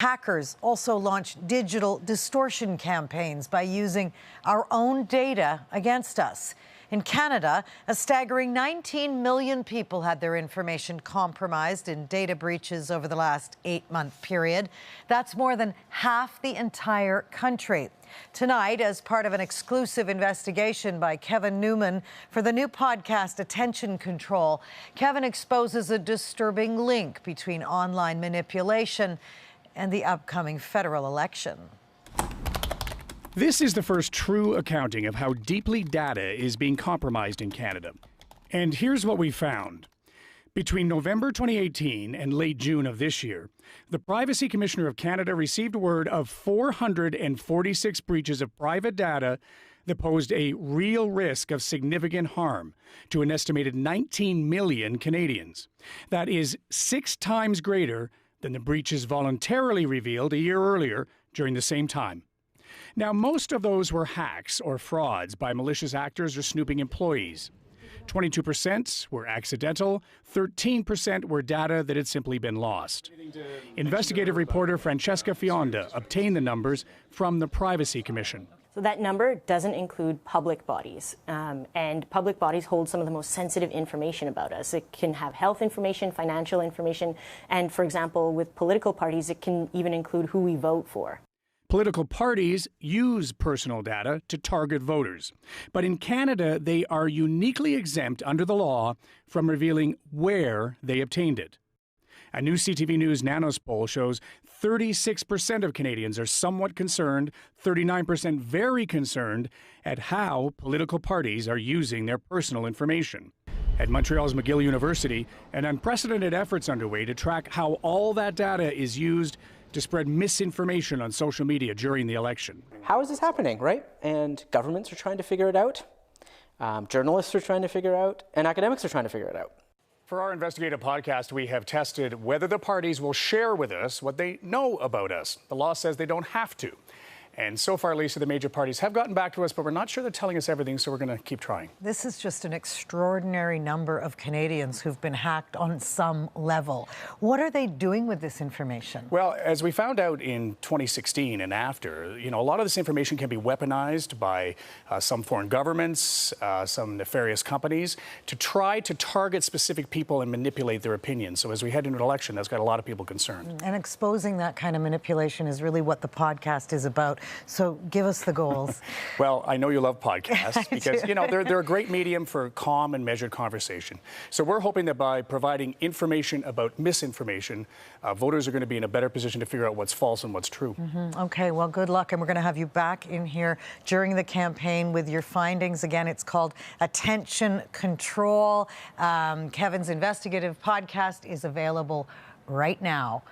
Hackers also launched digital distortion campaigns by using our own data against us. In Canada, a staggering 19 million people had their information compromised in data breaches over the last 8-month period. That's more than half the entire country. Tonight, as part of an exclusive investigation by Kevin Newman for the new podcast Attention Control, Kevin exposes a disturbing link between online manipulation and the upcoming federal election. This is the first true accounting of how deeply data is being compromised in Canada. And here's what we found. Between November 2018 and late June of this year, the Privacy Commissioner of Canada received word of 446 breaches of private data that posed a real risk of significant harm to an estimated 19 million Canadians. That is 6 times greater than the breaches voluntarily revealed a year earlier during the same time. Now, most of those were hacks or frauds by malicious actors or snooping employees. 22% were accidental, 13% were data that had simply been lost. Investigative reporter Francesca Fionda obtained the numbers from the Privacy Commission. So that number doesn't include public bodies, and public bodies hold some of the most sensitive information about us. It can have health information, financial information, and for example, with political parties, it can even include who we vote for. Political parties use personal data to target voters. But in Canada, they are uniquely exempt under the law from revealing where they obtained it. A new CTV News Nanos poll shows 36% of Canadians are somewhat concerned, 39% very concerned at how political parties are using their personal information. At Montreal's McGill University, an unprecedented effort's underway to track how all that data is used to spread misinformation on social media during the election. How is this happening, right? And governments are trying to figure it out, journalists are trying to figure it out, and academics are trying to figure it out. For our investigative podcast, we have tested whether the parties will share with us what they know about us. The law says they don't have to. And so far, Lisa, the major parties have gotten back to us, but we're not sure they're telling us everything, so we're going to keep trying. This is just an extraordinary number of Canadians who've been hacked on some level. What are they doing with this information? Well, as we found out in 2016 and after, a lot of this information can be weaponized by some foreign governments, some nefarious companies, to try to target specific people and manipulate their opinions. So as we head into an election, that's got a lot of people concerned. And exposing that kind of manipulation is really what the podcast is about. So give us the goals. Well, I know you love podcasts because, they're a great medium for calm and measured conversation. So we're hoping that by providing information about misinformation, voters are going to be in a better position to figure out what's false and what's true. Okay, well, good luck. And we're going to have you back in here during the campaign with your findings. Again, it's called Attention Control. Kevin's investigative podcast is available right now.